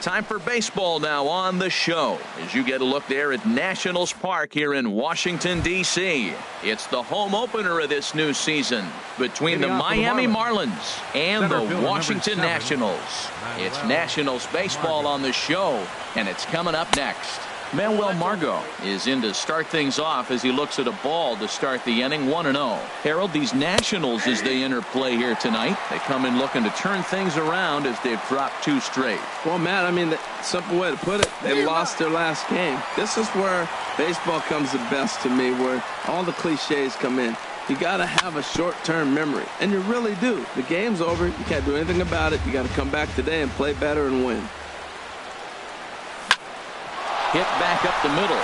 Time for baseball now on the show as you get a look there at Nationals Park here in Washington, D.C. It's the home opener of this new season between the Miami Marlins and the Washington Nationals. It's Nationals baseball on the show, and it's coming up next. Manuel Margot is in to start things off as he looks at a ball to start the inning, 1-0. Harold, these Nationals, as they enter play here tonight, they come in looking to turn things around as they've dropped 2 straight. Well, Matt, I mean, the simple way to put it, they lost their last game. This is where baseball comes the best to me, where all the cliches come in. You got to have a short-term memory, and you really do. The game's over. You can't do anything about it. You got to come back today and play better and win. Hit back up the middle,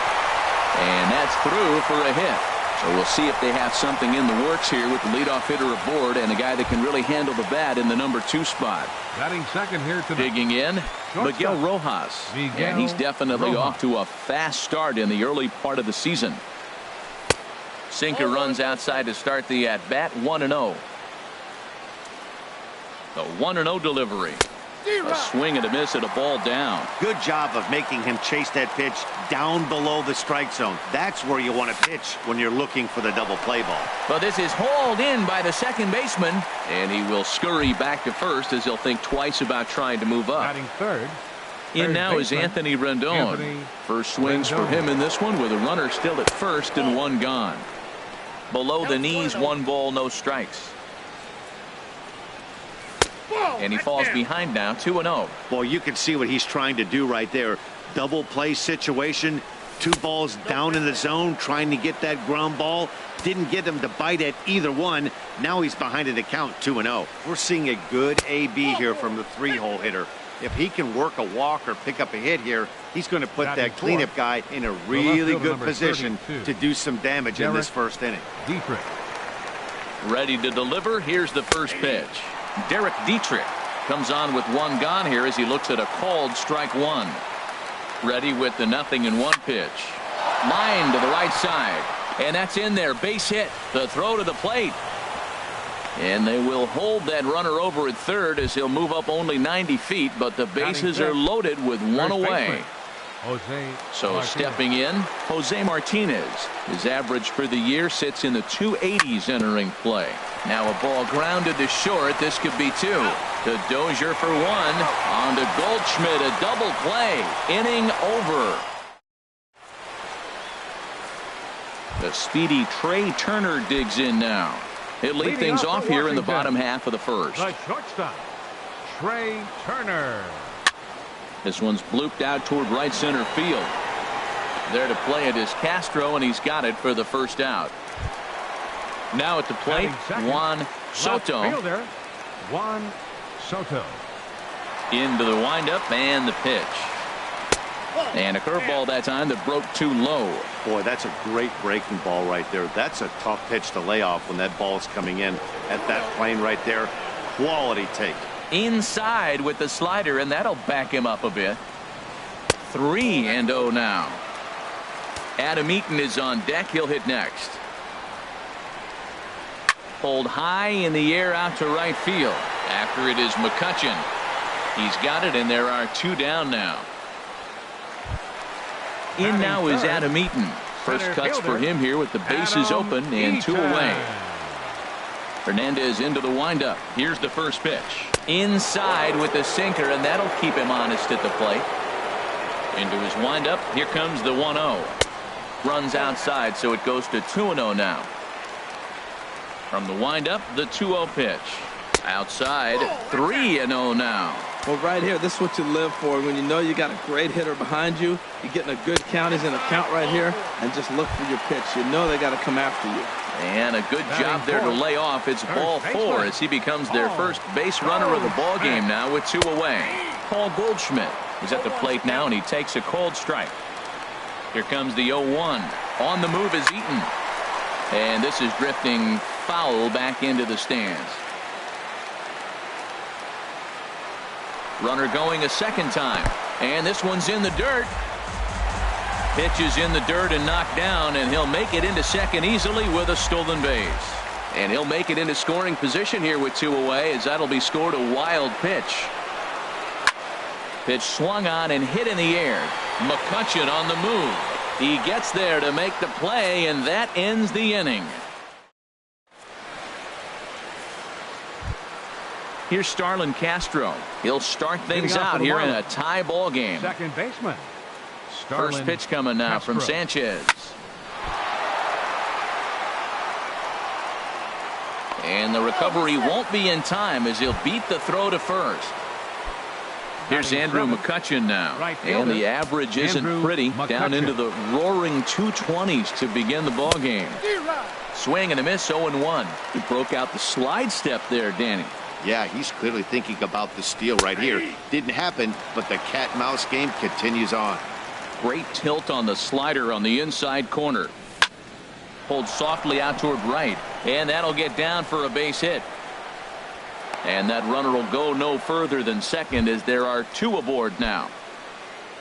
and that's through for a hit. So we'll see if they have something in the works here with the leadoff hitter aboard and a guy that can really handle the bat in the number 2 spot. Batting second here tonight. Digging in, Miguel Rojas. And he's definitely off to a fast start in the early part of the season. Sinker runs outside to start the at-bat, 1-0. The 1-0 delivery. A swing and a miss and a ball down. Good job of making him chase that pitch down below the strike zone. That's where you want to pitch when you're looking for the double play ball. But this is hauled in by the second baseman, and he will scurry back to first as he'll think twice about trying to move up. Batting third. In now is Anthony Rendon. First swings for him in this one with a runner still at first and 1 gone. Below the knees, 1 ball, no strikes. And he falls behind now, 2-0. Boy, you can see what he's trying to do right there. Double play situation. 2 balls down in the zone, trying to get that ground ball. Didn't get him to bite at either one. Now he's behind in the count, 2-0. We're seeing a good AB here from the 3-hole hitter. If he can work a walk or pick up a hit here, he's going to put that cleanup guy in a really good position to do some damage in this first inning. Dietrich. Ready to deliver. Here's the first pitch. Derek Dietrich comes on with 1 gone here as he looks at a called strike 1. Ready with the 0-1 pitch. Line to the right side. And that's in there. Base hit. The throw to the plate. And they will hold that runner over at third as he'll move up only 90 feet, but the bases are loaded with 1 away. So stepping in, Jose Martinez. His average for the year sits in the 280s entering play. Now a ball grounded to short. This could be 2. To Dozier for 1. On to Goldschmidt. A double play. Inning over. The speedy Trey Turner digs in now. He'll lead things off here in the bottom half of the first. The shortstop, Trey Turner. This one's blooped out toward right center field. There to play it is Castro, and he's got it for the first out. Now at the plate, Juan Soto. Juan Soto. Into the windup and the pitch. And a curveball that time that broke too low. Boy, that's a great breaking ball right there. That's a tough pitch to lay off when that ball is coming in at that plane right there. Quality take. Inside with the slider, and that'll back him up a bit. 3-0 now. Adam Eaton is on deck. He'll hit next. Pulled high in the air out to right field. After it is McCutchen. He's got it, and there are 2 down now. In now is Adam Eaton. First cuts for him here with the bases open and 2 away. Hernandez into the windup. Here's the first pitch. Inside with the sinker, and that'll keep him honest at the plate. Into his windup. Here comes the 1-0. Runs outside, so it goes to 2-0 now. From the windup, the 2-0 pitch. Outside, 3-0 now. Well, right here, this is what you live for. When you know you got a great hitter behind you, you're getting a good count. He's in a count right here, and just look for your pitch. You know they got to come after you. And a good job there to lay off. It's ball 4 as he becomes their first base runner of the ball game now with 2 away. Paul Goldschmidt is at the plate now, and he takes a called strike. Here comes the 0-1. On the move is Eaton. And this is drifting foul back into the stands. Runner going a second time. And this one's in the dirt. Pitch is in the dirt and knocked down, and he'll make it into second easily with a stolen base. And he'll make it into scoring position here with 2 away, as that'll be scored a wild pitch. Pitch swung on and hit in the air. McCutchen on the move. He gets there to make the play, and that ends the inning. Here's Starlin Castro. He'll start things out here in a tie ball game. Second baseman. Starlin First pitch coming now Castro. from Sanchez. And the recovery won't be in time as he'll beat the throw to first. Here's Andrew McCutchen now. And the average isn't pretty. Down into the roaring 220s to begin the ball game. Swing and a miss, 0-1. He broke out the slide step there, Danny. Yeah, he's clearly thinking about the steal right here. Didn't happen, but the cat-mouse game continues on. Great tilt on the slider on the inside corner. Pulled softly out toward right, and that'll get down for a base hit. And that runner will go no further than second as there are two aboard now.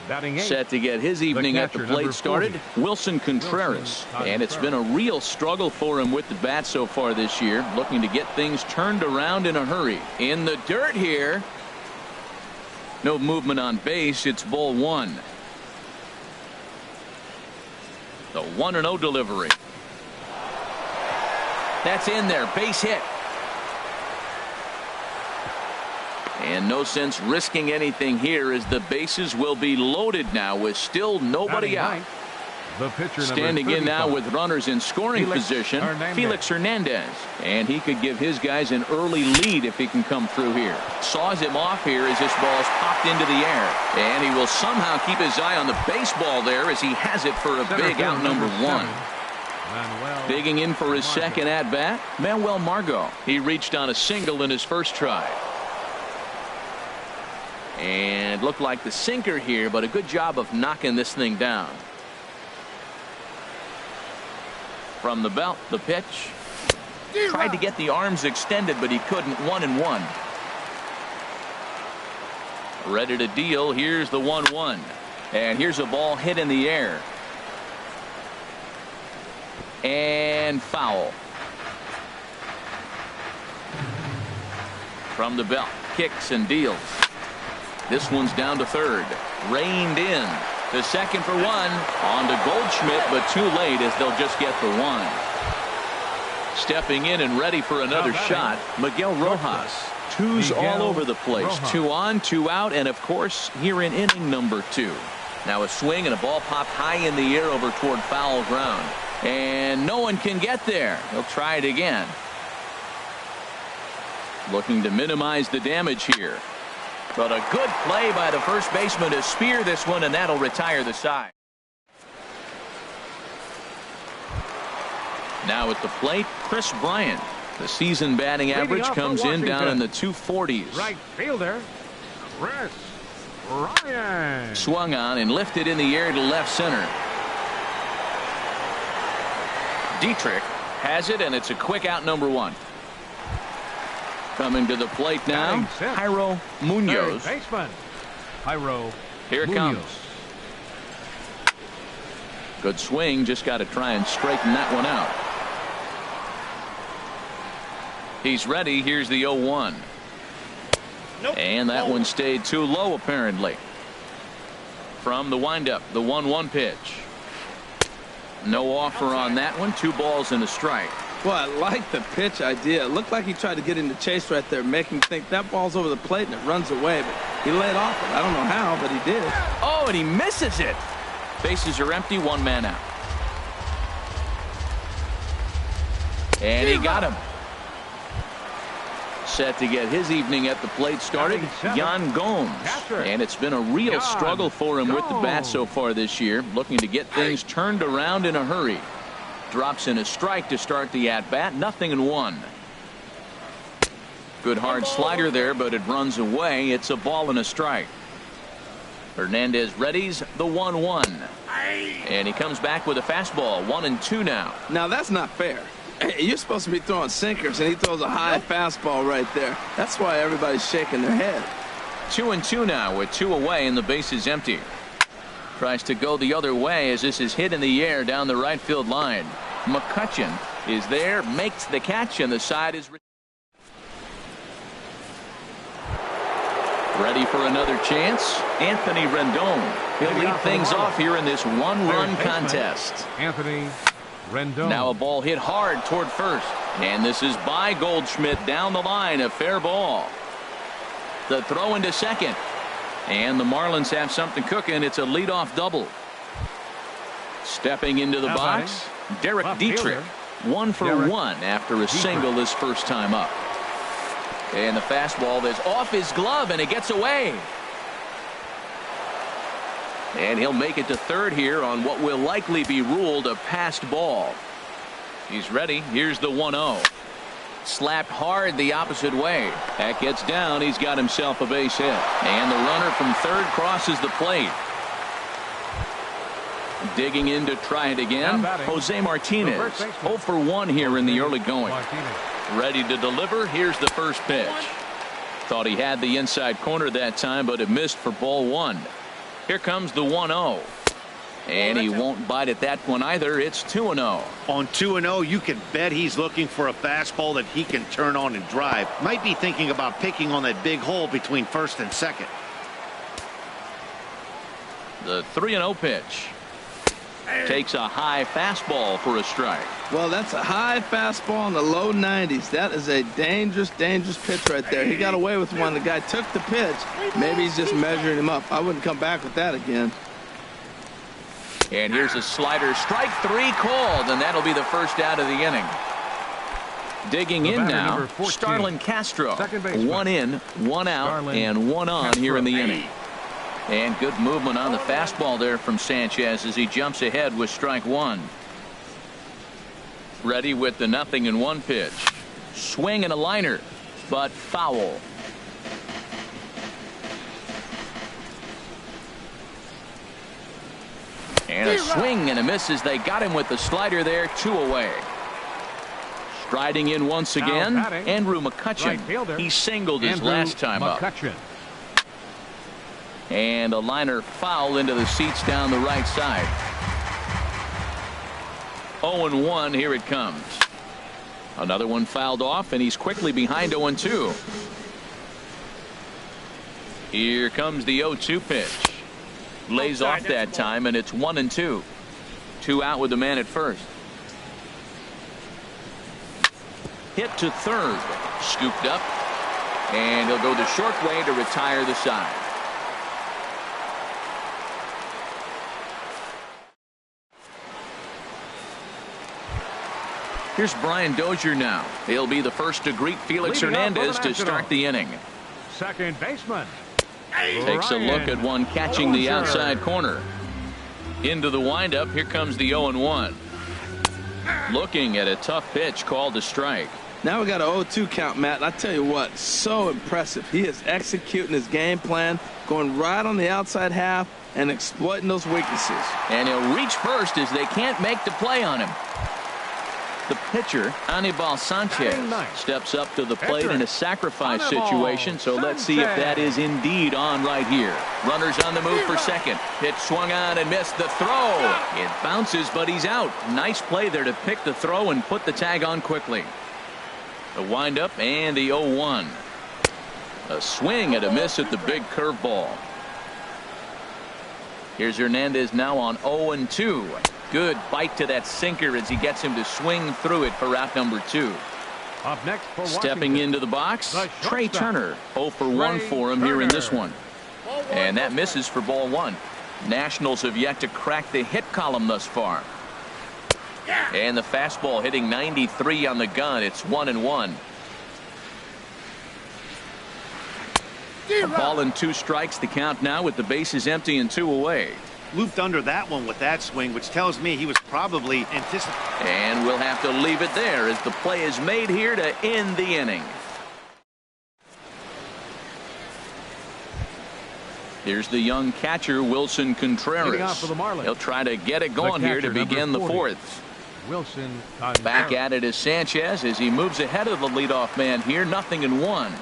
Batting eighth. Set to get his evening at the catcher, plate number started, 40. Wilson Contreras. And it's been a real struggle for him with the bat so far this year, looking to get things turned around in a hurry. In the dirt here. No movement on base. It's ball one. The 1-0 delivery. That's in there. Base hit. And no sense risking anything here as the bases will be loaded now with still nobody out. The pitcher Standing in now with runners in scoring position, Felix Hernandez. And he could give his guys an early lead if he can come through here. Saws him off here as this ball's popped into the air. And he will somehow keep his eye on the baseball there as he has it for a big out number one. Digging in for his second at bat, Manuel Margot. He reached on a single in his first try. And looked like the sinker here, but a good job of knocking this thing down. From the belt, the pitch. Tried to get the arms extended, but he couldn't. 1-1. Ready to deal. Here's the 1-1. And here's a ball hit in the air. And foul. From the belt, kicks and deals. This one's down to third. Reined in. To second for one. On to Goldschmidt, but too late as they'll just get the one. Stepping in and ready for another shot, Miguel Rojas. Twos all over the place. 2 on, 2 out, and of course here in inning number 2. Now a swing and a ball popped high in the air over toward foul ground. And no one can get there. He'll try it again. Looking to minimize the damage here. But a good play by the first baseman to spear this one, and that'll retire the side. Now at the plate, Chris Bryant. The season batting average comes in down in the 240s. Right fielder, Chris Bryant. Swung on and lifted in the air to left center. Dietrich has it, and it's a quick out number 1. Coming to the plate now, Jairo Munoz. Third baseman, Jairo Here it Munoz. comes. Good swing, just got to try and straighten that one out. He's ready. Here's the 0-1. Nope. And that one stayed too low apparently. From the windup, the 1-1 pitch. No offer on that one. 2 balls and a strike. Well, I like the pitch idea. It looked like he tried to get into chase right there, make him think that ball's over the plate and it runs away, but he laid off it. I don't know how, but he did. Oh, and he misses it. Bases are empty, 1 man out. And he got him. Set to get his evening at the plate started, Yan Gomes. And it's been a real struggle for him with the bat so far this year, looking to get things turned around in a hurry. Drops in a strike to start the at-bat, 0-1. Good hard slider there, but it runs away. It's a ball and a strike. Hernandez readies the 1-1. And he comes back with a fastball, 1-2 now. Now that's not fair. You're supposed to be throwing sinkers, and he throws a high fastball right there. That's why everybody's shaking their head. 2-2 now with 2 away and the base is empty. Tries to go the other way as this is hit in the air down the right field line. McCutchen is there, makes the catch, and the side is. Ready for another chance? Anthony Rendon. He'll lead things off here in this one-run contest. Anthony Rendon. Now a ball hit hard toward first. And this is by Goldschmidt down the line. A fair ball. The throw into second. And the Marlins have something cooking. It's a leadoff double. Stepping into the box, Derek Dietrich. 1 for 1 after a single his first time up. And the fastball is off his glove, and it gets away. And he'll make it to third here on what will likely be ruled a passed ball. He's ready. Here's the 1-0. Slapped hard the opposite way. That gets down. He's got himself a base hit. And the runner from third crosses the plate. Digging in to try it again, Jose Martinez. 0 for 1 here in the early going. Ready to deliver. Here's the first pitch. Thought he had the inside corner that time, but it missed for ball 1. Here comes the 1-0. And he won't bite at that one either. It's 2-0. On 2-0, you can bet he's looking for a fastball that he can turn on and drive. Might be thinking about picking on that big hole between first and second. The 3-0 pitch. Takes a high fastball for a strike. Well, that's a high fastball in the low 90s. That is a dangerous, dangerous pitch right there. He got away with one. The guy took the pitch. Maybe he's just measuring him up. I wouldn't come back with that again. And here's a slider. Strike 3 called, and that'll be the first out of the inning. Digging in now, Starlin Castro. 1 in, 1 out, and 1 on here in the inning. And good movement on the fastball there from Sanchez as he jumps ahead with strike 1. Ready with the 0-1 pitch. Swing and a liner, but foul. And a swing and a miss as they got him with the slider there. 2 away. Striding in once again, Andrew McCutchen. He singled his last time up. And a liner foul into the seats down the right side. 0-1, here it comes. Another one fouled off, and he's quickly behind 0-2. Here comes the 0-2 pitch. Lays off that time, and it's 1-2. 2 out with the man at first. Hit to third. Scooped up. And he'll go the short way to retire the side. Here's Brian Dozier now. He'll be the first to greet Felix Hernandez to start the inning. Second baseman. Takes a look at one catching the outside corner. Into the windup. Here comes the 0-1. Looking at a tough pitch called a strike. Now we got an 0-2 count, Matt. And I tell you what, so impressive. He is executing his game plan, going right on the outside half and exploiting those weaknesses. And he'll reach first as they can't make the play on him. The pitcher, Anibal Sanchez, steps up to the plate in a sacrifice situation, so let's see if that is indeed on right here. Runners on the move for second. Pitch swung on and missed the throw. It bounces, but he's out. Nice play there to pick the throw and put the tag on quickly. The windup and the 0-1. A swing and a miss at the big curveball. Here's Hernandez now on 0-2. Good bite to that sinker as he gets him to swing through it for out number 2. Up next for Stepping into the box, Trey Turner. 0 for 1 for him here in this one. And that misses for ball 1. Nationals have yet to crack the hit column thus far. And the fastball hitting 93 on the gun. It's 1-1. A ball and 2 strikes to count now with the bases empty and 2 away. Looped under that one with that swing, which tells me he was probably anticipating. And we'll have to leave it there as the play is made here to end the inning. Here's the young catcher, Wilson Contreras. He'll try to get it going here to begin the 4th. Wilson Back at it is Sanchez as he moves ahead of the leadoff man here. 0-1.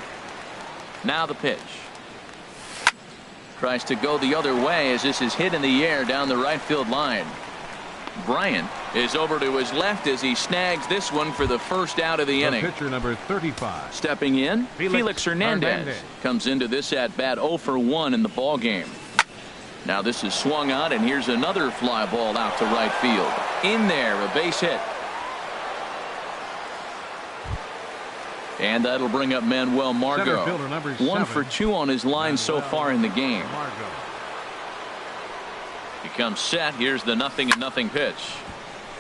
Now the pitch. Tries to go the other way as this is hit in the air down the right field line. Bryant is over to his left as he snags this one for the first out of the inning. Pitcher number 35. Stepping in, Felix Hernandez comes into this at bat 0 for 1 in the ball game. Now this is swung on, and here's another fly ball out to right field. In there, a base hit. And that'll bring up Manuel Margot. 1 for 2 on his line so far in the game. He comes set. Here's the 0-0 pitch.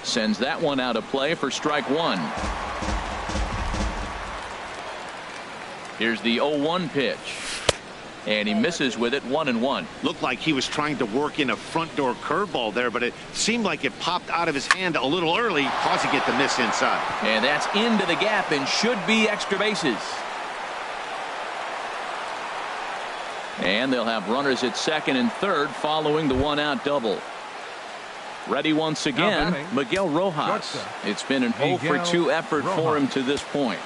Sends that one out of play for strike one. Here's the 0-1 pitch. And he misses with it, 1-1. Looked like he was trying to work in a front door curveball there, but it seemed like it popped out of his hand a little early, causing it to miss inside. And that's into the gap and should be extra bases. And they'll have runners at second and third following the one-out double. Ready once again, Miguel Rojas. It's been an 0 for 2 effort for him to this point.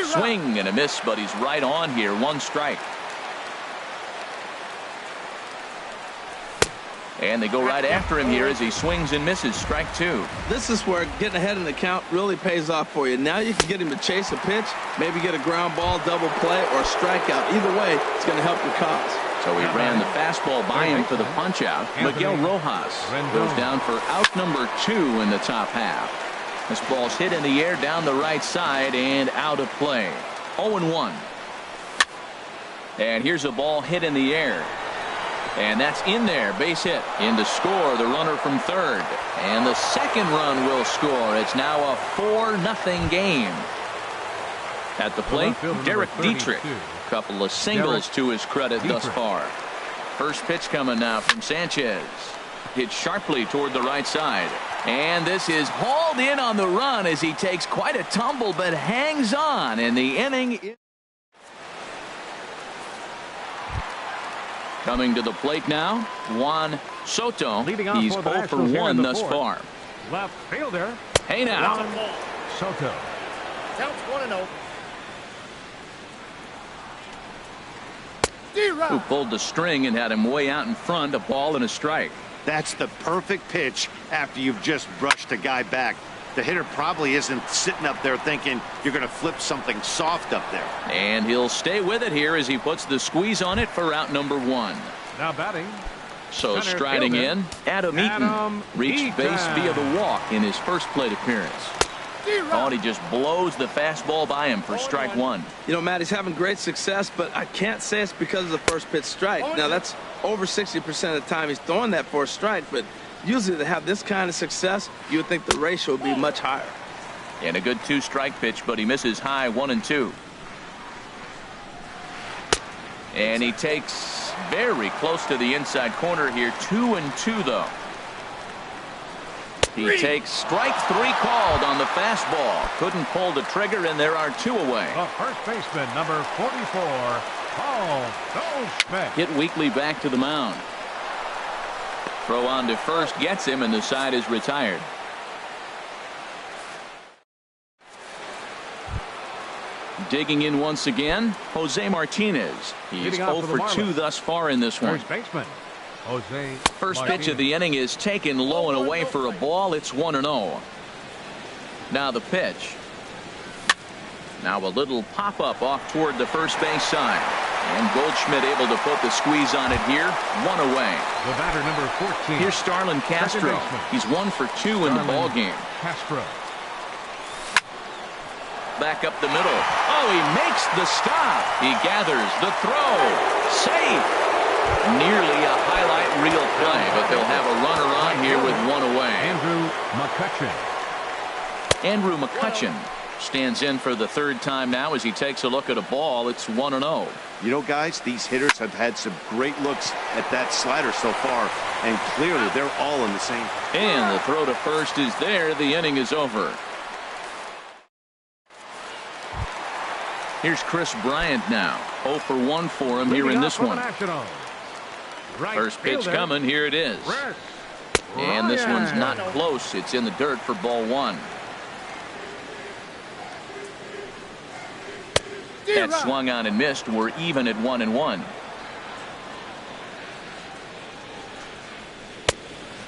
Swing and a miss, but he's right on here. 1 strike. And they go right after him here as he swings and misses. Strike 2. This is where getting ahead in the count really pays off for you. Now you can get him to chase a pitch, maybe get a ground ball, double play, or strikeout. Either way, it's going to help your cause. So he ran the fastball by him for the punch out. Miguel Rojas goes down for out number 2 in the top half. This ball's hit in the air down the right side and out of play. 0-1. And here's a ball hit in the air. And that's in there. Base hit. In to score, the runner from third. And the second run will score. It's now a 4-0 game. At the plate, Derek Dietrich. A couple of singles to his credit thus far. First pitch coming now from Sanchez. Hit sharply toward the right side. And this is hauled in on the run as he takes quite a tumble but hangs on. And the inning is coming to the plate now, Juan Soto. He's 0 for 1 thus far. Left fielder. Hey now. Soto. Counts 1-0. Who pulled the string and had him way out in front, a ball and a strike. That's the perfect pitch after you've just brushed a guy back. The hitter probably isn't sitting up there thinking you're going to flip something soft up there. And he'll stay with it here as he puts the squeeze on it for out number 1. Now batting. So striding in, Adam Eaton reached base via the walk in his first plate appearance. Oh, he just blows the fastball by him for strike 1. You know, Matt, he's having great success, but I can't say it's because of the first pitch strike. Now, that's over 60% of the time he's throwing that for a strike, but usually to have this kind of success, you would think the ratio would be much higher. And a good 2-strike pitch, but he misses high 1-2. And he takes very close to the inside corner here. 2-2 though. He takes strike 3 called on the fastball. Couldn't pull the trigger, and there are 2 away. The first baseman, number 44, Paul Goldschmidt. Hit weakly back to the mound. Throw on to first gets him, and the side is retired. Digging in once again, Jose Martinez. He's 0 for 2 thus far in this one. First baseman, Jose First Martinez. pitch of the inning is taken low and away for a ball. It's 1-0. Now the pitch. Now a little pop-up off toward the first base side. And Goldschmidt able to put the squeeze on it here. 1 away. The batter, number 14. Here's Starlin Castro. He's 1 for 2 in the ball game. Castro. Back up the middle. Oh, he makes the stop. He gathers the throw. Safe. Nearly a highlight reel play, but they'll have a runner on here with 1 away. Andrew McCutchen stands in for the 3rd time now as he takes a look at a ball. It's 1-0. You know, guys, these hitters have had some great looks at that slider so far, and clearly they're all in the same. And the throw to first is there. The inning is over. Here's Chris Bryant now. 0 for 1 for him here in this one. First pitch coming. Here it is. And this one's not close. It's in the dirt for ball 1. That swung on and missed. We're even at 1-1.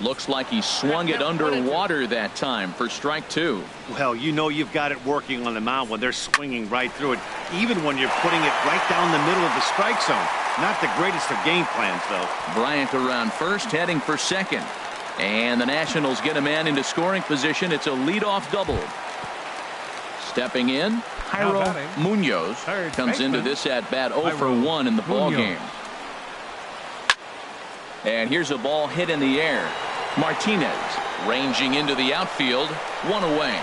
Looks like he swung it underwater that time for strike two. Well, you know you've got it working on the mound when they're swinging right through it, even when you're putting it right down the middle of the strike zone. Not the greatest of game plans, though. Bryant around first, heading for second. And the Nationals get a man into scoring position. It's a leadoff double. Stepping in, Jairo Munoz comes into this at-bat 0 for 1 in the ball game. And here's a ball hit in the air. Martinez ranging into the outfield, one away.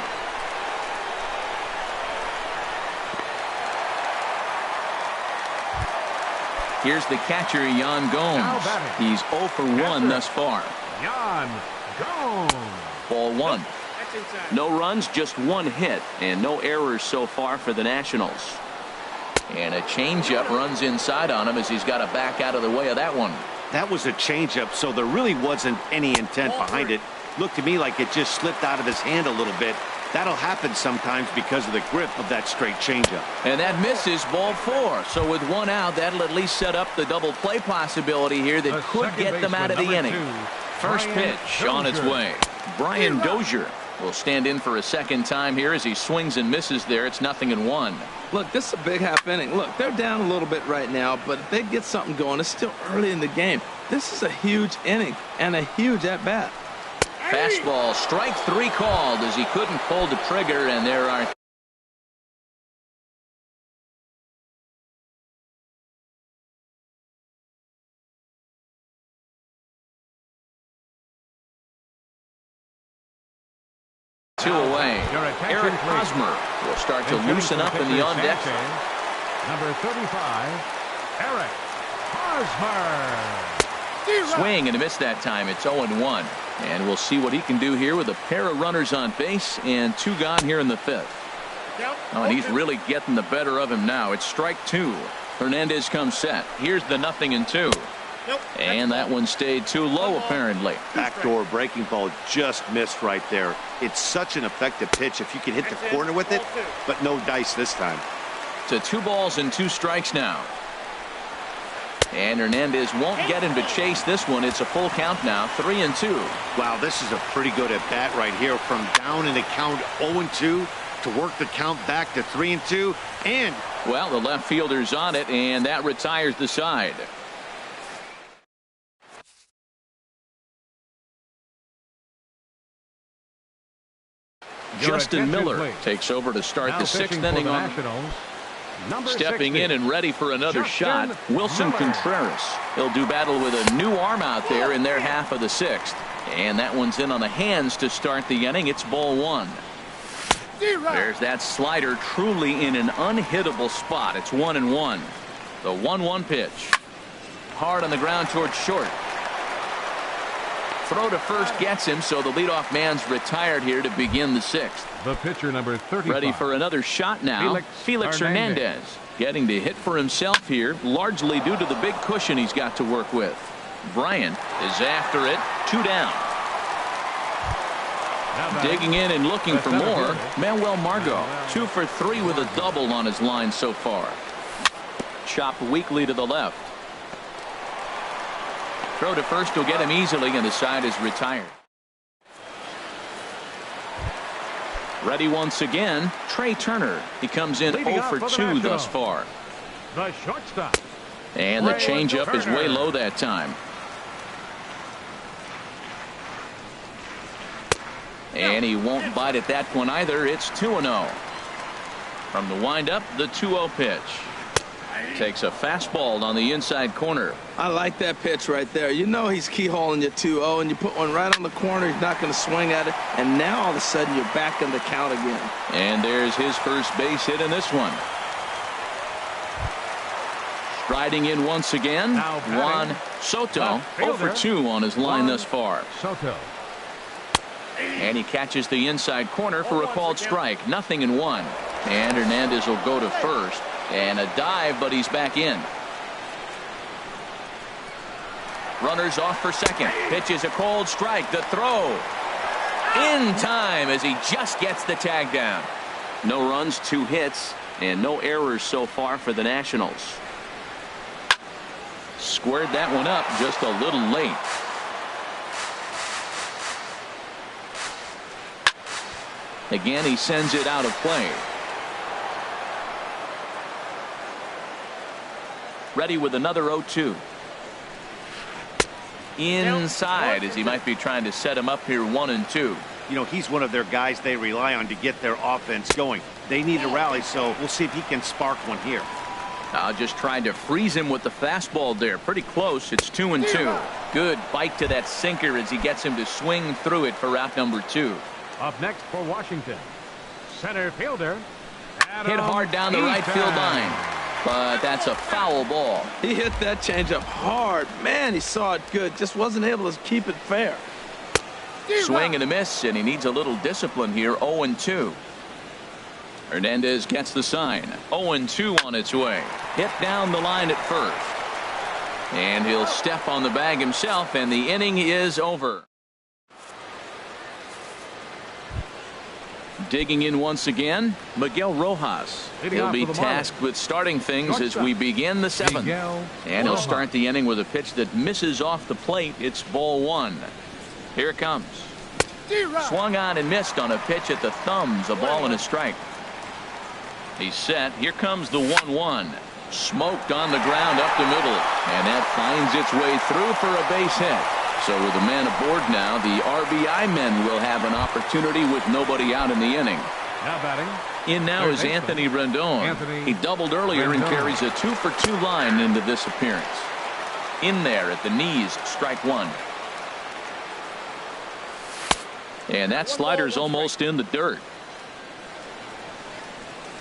Here's the catcher, Yan Gomes. He's 0 for 1 thus far. Yan Gomes. Ball one. No runs, just one hit, and no errors so far for the Nationals. And a changeup runs inside on him as he's got to back out of the way of that one. That was a changeup, so there really wasn't any intent behind it. Looked to me like it just slipped out of his hand a little bit. That'll happen sometimes because of the grip of that straight changeup. And that misses, ball four. So with one out, that'll at least set up the double play possibility here that could get them out of the inning. First pitch on its way. Brian Dozier will stand in for a second time here as he swings and misses there. It's 0-1. Look, this is a big half inning. Look, they're down a little bit right now, but if they get something going, it's still early in the game. This is a huge inning and a huge at-bat. Fastball, strike three called as he couldn't pull the trigger, and there are two away. Eric Hosmer will start to loosen up in the on-deck. Number 35, Eric Hosmer. Swing and a miss that time. It's 0-1. And we'll see what he can do here with a pair of runners on base and two gone here in the fifth. Oh, and he's really getting the better of him now. It's strike two. Hernandez comes set. Here's the 0-2. And that one stayed too low, apparently. Backdoor breaking ball just missed right there. It's such an effective pitch if you can hit the corner with it, but no dice this time. To 2 balls and 2 strikes now. And Hernandez won't get him to chase this one. It's a full count now, 3-2. Wow, this is a pretty good at bat right here, from down in the count 0-2 to work the count back to 3-2. And well, the left fielder's on it, and that retires the side. Justin Miller takes over to start the 6th inning on. Stepping in and ready for another shot, Wilson Contreras. He'll do battle with a new arm out there in their half of the 6th. And that one's in on the hands to start the inning. It's ball one. There's that slider, truly in an unhittable spot. It's 1-1. The 1-1 pitch. Hard on the ground towards short. Throw to first gets him, so the leadoff man's retired here to begin the 6th. The pitcher, number 35. Ready for another shot now. Felix Hernandez getting to hit for himself here, largely due to the big cushion he's got to work with. Bryant is after it. 2 down. Digging in and looking for more. Manuel Margot, 2 for 3 with a double on his line so far. Chopped weakly to the left. Throw to first will get him easily, and the side is retired. Ready once again, Trey Turner. He comes in 0 for 2 thus far. The shortstop. And the changeup is way low that time. And he won't bite at that one either. It's 2-0. From the windup, the 2-0 pitch. Takes a fastball on the inside corner. I like that pitch right there. You know he's keyholing you 2-0, and you put one right on the corner. He's not going to swing at it. And now all of a sudden you're back in the count again. And there's his first base hit in this one. Striding in once again, Juan Soto, 0 for 2 on his line thus far. Soto. And he catches the inside corner for a called strike. 0-1. And Hernandez will go to first. And a dive, but he's back in. Runners off for second. Pitch is a cold strike. The throw in time as he just gets the tag down. No runs, 2 hits, and no errors so far for the Nationals. Squared that one up just a little late. Again, he sends it out of play. Ready with another 0-2. Inside, as he might be trying to set him up here 1-2. You know, he's one of their guys they rely on to get their offense going. They need a rally, so we'll see if he can spark one here. Just trying to freeze him with the fastball there. Pretty close. It's 2-2. Good bite to that sinker as he gets him to swing through it for out number 2. Up next for Washington, center fielder Hit hard down the right field line, but that's a foul ball. He hit that changeup hard. Man, he saw it good. Just wasn't able to keep it fair. Swing and a miss, and he needs a little discipline here. 0-2. Hernandez gets the sign. 0-2 on its way. Hit down the line at first. And he'll step on the bag himself, and the inning is over. Digging in once again, Miguel Rojas. He'll be tasked with starting things as we begin the 7th. And he'll start the inning with a pitch that misses off the plate. It's ball 1. Here it comes. Swung on and missed on a pitch at the thumbs. A ball and a strike. He's set. Here comes the 1-1. Smoked on the ground up the middle. And that finds its way through for a base hit. So with a man aboard now, the RBI men will have an opportunity with nobody out in the inning. Now batting. In now is Anthony Rendon. He doubled earlier and carries a 2-for-2 line into this appearance. In there at the knees, strike 1. And that slider's almost in the dirt.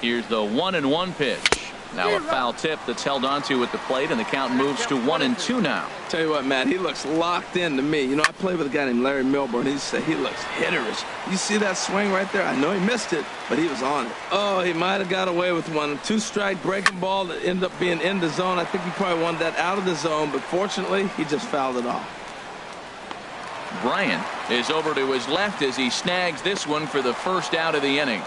Here's the 1-1 pitch. Now a foul tip that's held onto at the plate, and the count moves to 1-2 now. Tell you what, Matt, he looks locked in to me. You know, I played with a guy named Larry Milburn. He said he looks hitterish. You see that swing right there? I know he missed it, but he was on it. Oh, he might have got away with one. 2-strike breaking ball that ended up being in the zone. I think he probably wanted that out of the zone, but fortunately, he just fouled it off. Bryant is over to his left as he snags this one for the first out of the inning.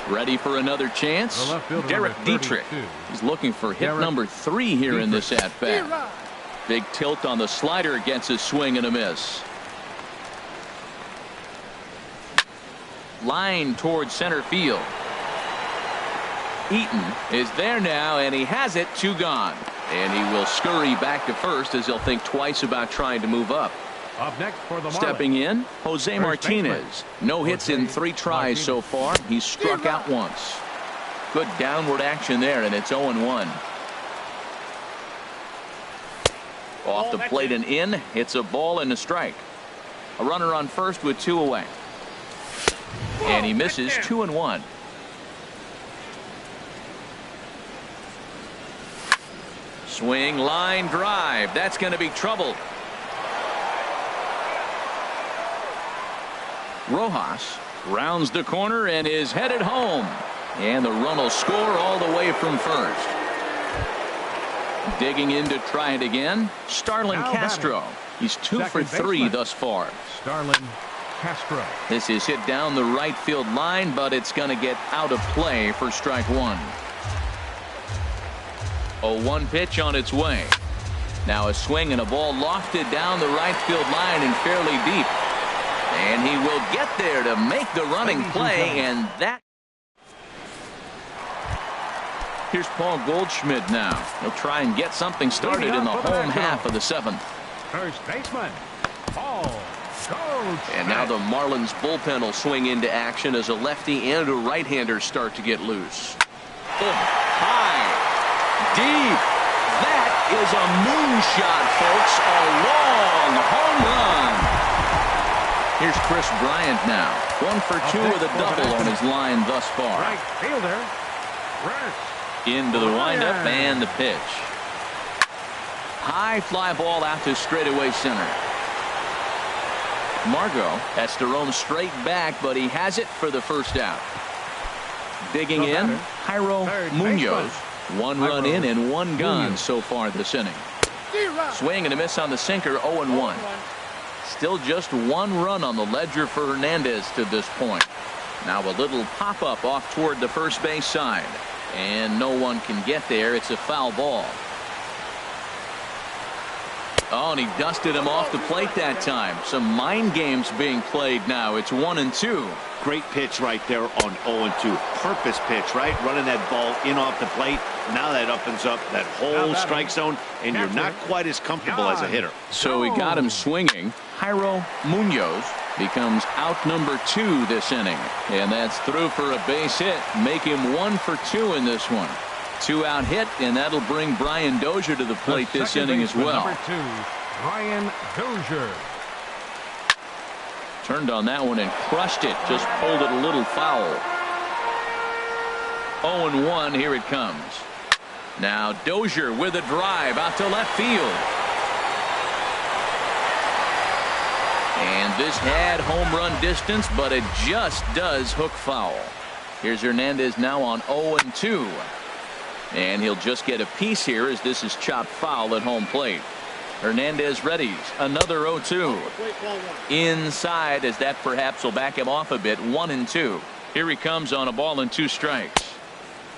Ready for another chance? Derek Dietrich. He's looking for hit number 3 here in this at-bat. Big tilt on the slider gets a swing and a miss. Line towards center field. Eaton is there now, and he has it. 2 gone. And he will scurry back to first as he'll think twice about trying to move up. Up next for the Marlins. Stepping in, Jose Martinez. No hits in 3 tries so far. He's struck out once. Good downward action there, and it's 0-1. Off the plate and in. It's a ball and a strike. A runner on first with 2 away. And he misses. 2-1. Swing, line drive. That's going to be trouble. Rojas rounds the corner and is headed home. And the run will score all the way from first. Digging in to try it again, Starlin Castro. He's 2 for 3 thus far. Starlin Castro. This is hit down the right field line, but it's going to get out of play for strike 1. A 1 pitch on its way. Now a swing and a ball lofted down the right field line and fairly deep. And he will get there to make the running play, and that. Here's Paul Goldschmidt now. He'll try and get something started in the home half of the 7th. First baseman, Paul Goldschmidt. And now the Marlins bullpen will swing into action as a lefty and a right-hander start to get loose. Oh, high, deep. That is a moonshot, folks. A long home run. Here's Chris Bryant now. 1 for 2 with a double on his line thus far. Right fielder, into the windup and the pitch. High fly ball out to straightaway center. Margot has to roam straight back, but he has it for the first out. Digging in, Jairo Munoz. 1 run in and 1 gone so far this inning. Swing and a miss on the sinker. 0-1. Still just 1 run on the ledger for Hernandez to this point. Now a little pop-up off toward the first base side. And no one can get there. It's a foul ball. Oh, and he dusted him off the plate that time. Some mind games being played now. It's 1-2. Great pitch right there on 0-2. Purpose pitch, right? Running that ball in off the plate. Now that opens up that whole strike zone, and you're not quite as comfortable as a hitter. So he got him swinging. Jairo Munoz becomes out number 2 this inning. And that's through for a base hit. Make him 1 for 2 in this one. 2-out hit, and that'll bring Brian Dozier to the plate this inning as well. Number 2, Brian Dozier. Turned on that one and crushed it. Just pulled it a little foul. 0-1. Here it comes. Now Dozier with a drive out to left field. And this had home run distance, but it just does hook foul. Here's Hernandez now on 0-2. And he'll just get a piece here as this is chopped foul at home plate. Hernandez readies another 0-2. Inside, as that perhaps will back him off a bit. 1-2. Here he comes on a ball and 2 strikes.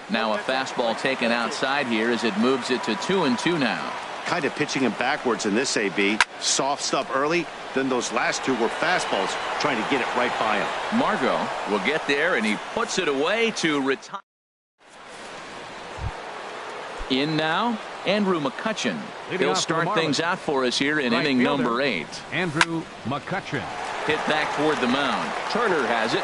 Now a fastball taken outside here as it moves it to 2-2 now. Kind of pitching him backwards in this AB. Soft stuff early. Then those last 2 were fastballs, trying to get it right by him. Margot will get there, and he puts it away to retire. In now, Andrew McCutchen. He'll start things out for us here in inning number 8. Andrew McCutchen. Hit back toward the mound. Turner has it.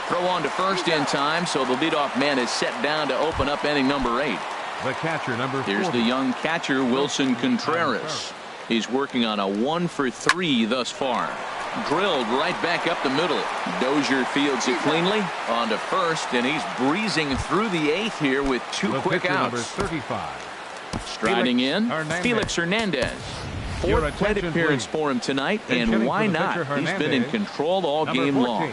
Throw on to first in time, so the leadoff man is set down to open up inning number 8. The catcher, number 40. Here's the young catcher, Wilson Contreras. He's working on a 1 for 3 thus far. Drilled right back up the middle. Dozier fields it cleanly on to first, and he's breezing through the 8th here with 2 quick outs. Number 35. Striding in, Felix Hernandez. 4th plate appearance for him tonight, and why not? He's been in control all game long.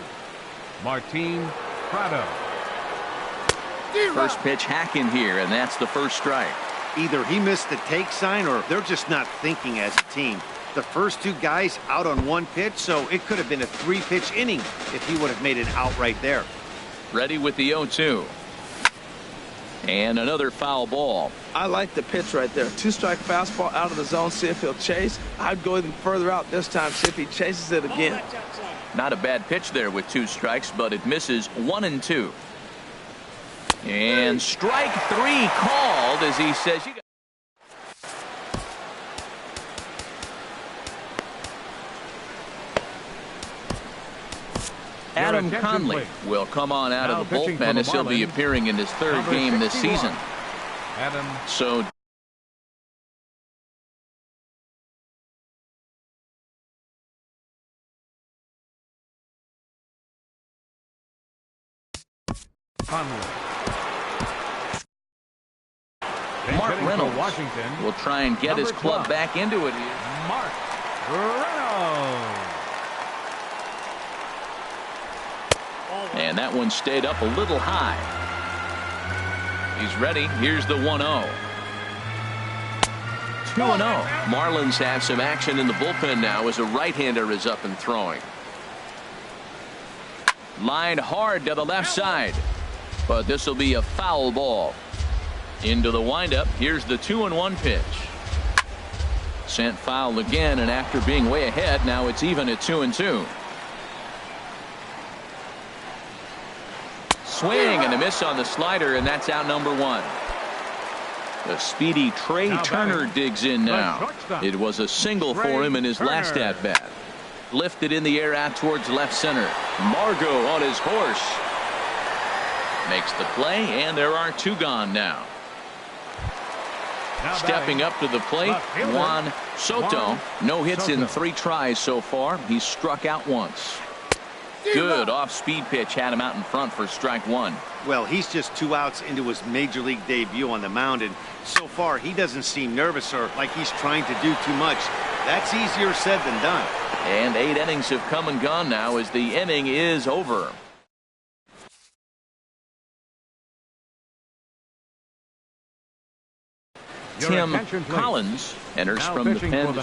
Martin Prado. First pitch hacking here, and that's the first strike. Either he missed the take sign or they're just not thinking as a team. The first 2 guys out on 1 pitch, so it could have been a 3-pitch inning if he would have made it out right there. Ready with the 0-2. And another foul ball. I like the pitch right there. 2-strike fastball out of the zone. See if he'll chase. I'd go even further out this time. See if he chases it again. Not a bad pitch there with 2 strikes, but it misses 1-2. And strike 3 called as he says you got. Adam Conley will come on out of the bullpen as he'll be appearing in his 3rd game this season. So Mark Reynolds will try and get his club back into it here. Mark Reynolds. And that one stayed up a little high. He's ready. Here's the 1-0. 2-0. Marlins have some action in the bullpen now as a right-hander is up and throwing. Lined hard to the left side. But this will be a foul ball. Into the windup. Here's the 2-1 pitch. Sent foul again, and after being way ahead, now it's even at 2-2. Swing and a miss on the slider, and that's out number 1. The speedy Trey Turner digs in now. It was a single for him in his last at-bat. Lifted in the air out towards left center. Margot on his horse. Makes the play, and there are 2 gone now. Stepping up to the plate, Juan Soto. No hits in 3 tries so far. He's struck out once. Good off-speed pitch had him out in front for strike 1. Well, he's just 2 outs into his major league debut on the mound, and so far he doesn't seem nervous or like he's trying to do too much. That's easier said than done. And 8 innings have come and gone now as the inning is over. Tim Collins enters from the pen.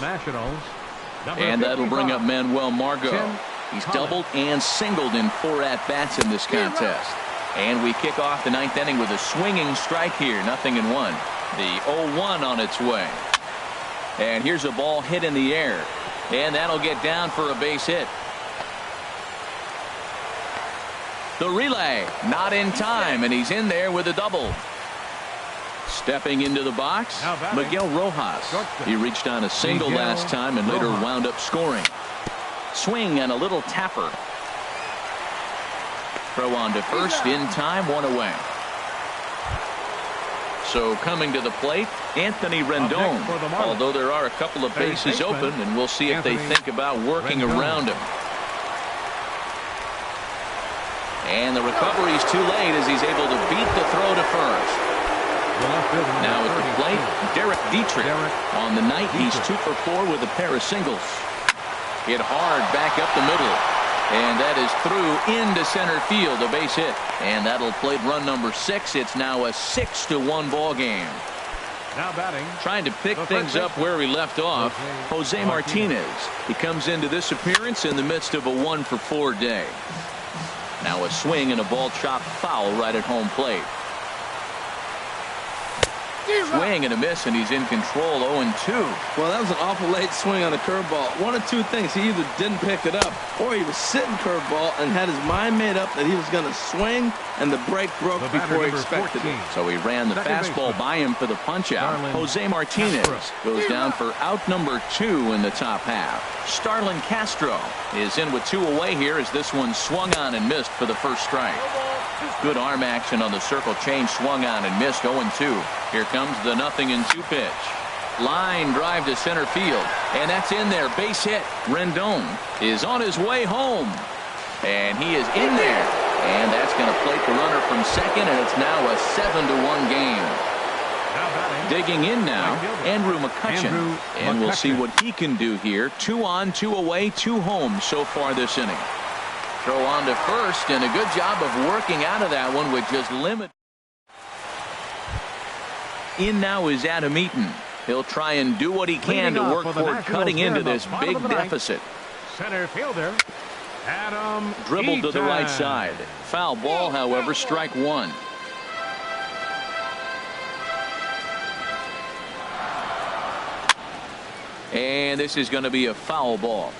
And that'll bring up Manuel Margot. He's doubled and singled in 4 at-bats in this contest. And we kick off the 9th inning with a swinging strike here. 0-1. The 0-1 on its way. And here's a ball hit in the air. And that'll get down for a base hit. The relay, not in time, and he's in there with a double. Stepping into the box, Miguel Rojas. He reached on a single last time and later wound up scoring. Swing and a little tapper. Throw on to first, in time, one away. So coming to the plate, Anthony Rendon. Although there are a couple of bases open, and we'll see if they think about working around him. And the recovery's too late as he's able to beat the throw to first. Now at the plate, Derek Dietrich. On the night, he's 2 for 4 with a pair of singles. Hit hard back up the middle. And that is through into center field, a base hit. And that'll plate run number 6. It's now a 6-1 ball game. Now batting. Trying to pick things up where we left off, Jose Martinez. He comes into this appearance in the midst of a 1 for 4 day. Now a swing and a ball chopped foul right at home plate. Swing and a miss, and he's in control, 0-2. Well, that was an awful late swing on a curveball. One of two things. He either didn't pick it up, or he was sitting curveball and had his mind made up that he was going to swing, and the break broke before he expected it. So he ran the fastball by him for the punch-out. Jose Martinez goes down for out number 2 in the top half. Starlin Castro is in with 2 away here as this one swung on and missed for the first strike. Good arm action on the circle change, swung on and missed, 0-2. Here comes the 0-2 pitch. Line drive to center field, and that's in there. Base hit. Rendon is on his way home, and he is in there, and that's going to plate the runner from second, and it's now a 7-1 game. Digging in now, Andrew McCutchen, and we'll see what he can do here. 2 on, 2 away, 2 home so far this inning. Throw on to first, and a good job of working out of that one with just limit. In now is Adam Eaton. He'll try and do what he can to work toward cutting into this big deficit. Center fielder, Adam Dribbled to the right Eaton. side. Foul ball, however, strike 1. And this is going to be a foul ball.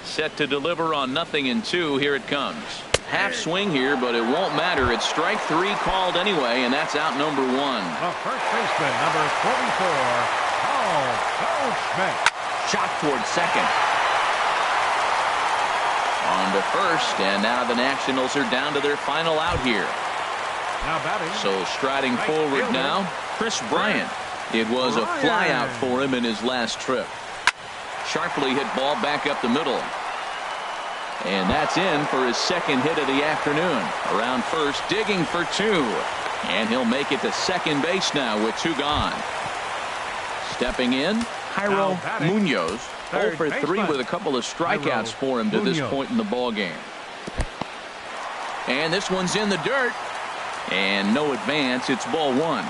Set to deliver on 0-2. Here it comes. Half swing here, but it won't matter. It's strike 3 called anyway, and that's out number 1. The first baseman, number 44, Paul Goldschmidt. Shot towards second. On to first, and now the Nationals are down to their final out here. Now batting. So striding forward now, Chris Bryant. It was a fly out for him in his last trip. Sharply hit ball back up the middle. And that's in for his second hit of the afternoon. Around first, digging for 2. And he'll make it to second base now with 2 gone. Stepping in, Jairo Munoz. 0 for 3 with a couple of strikeouts for him to this point in the ball game. And this one's in the dirt. And no advance. It's ball 1.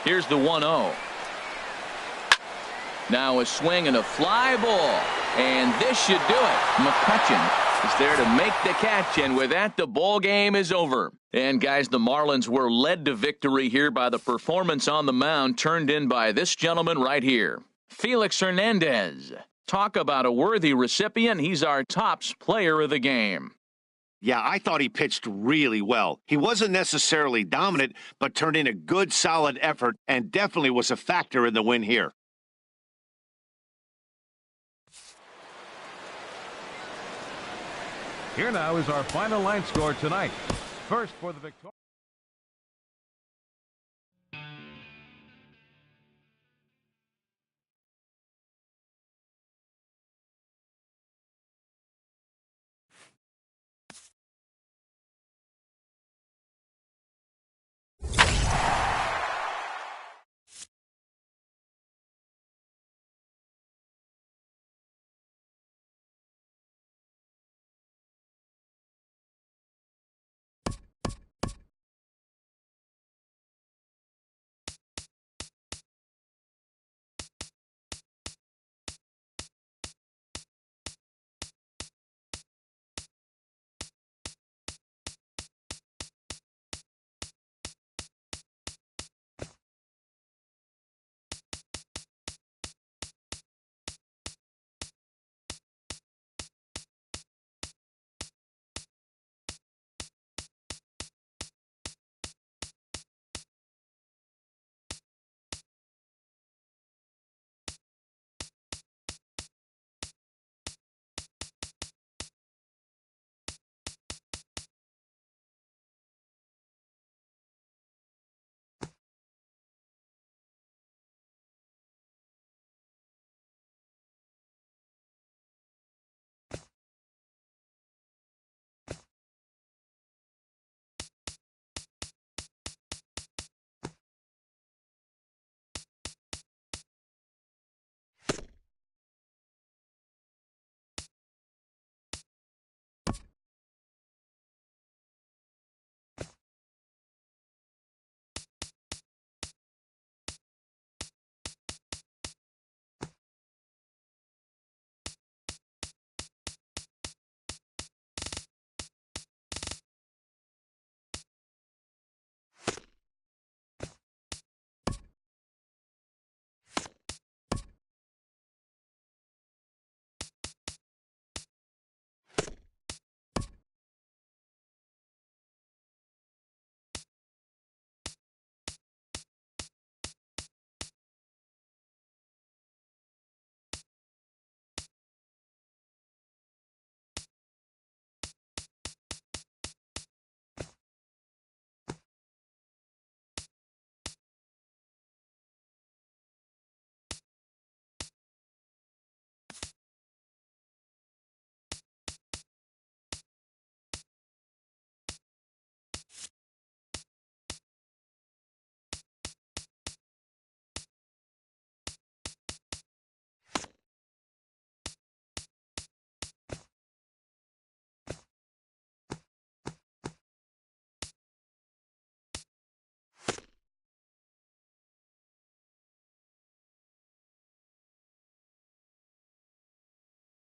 Here's the 1-0. Now a swing and a fly ball. And this should do it. McCutchen is there to make the catch, and with that, the ball game is over. And guys, the Marlins were led to victory here by the performance on the mound turned in by this gentleman right here, Felix Hernandez. Talk about a worthy recipient. He's our tops player of the game. Yeah, I thought he pitched really well. He wasn't necessarily dominant, but turned in a good, solid effort and definitely was a factor in the win here. Here now is our final line score tonight. First for the victory.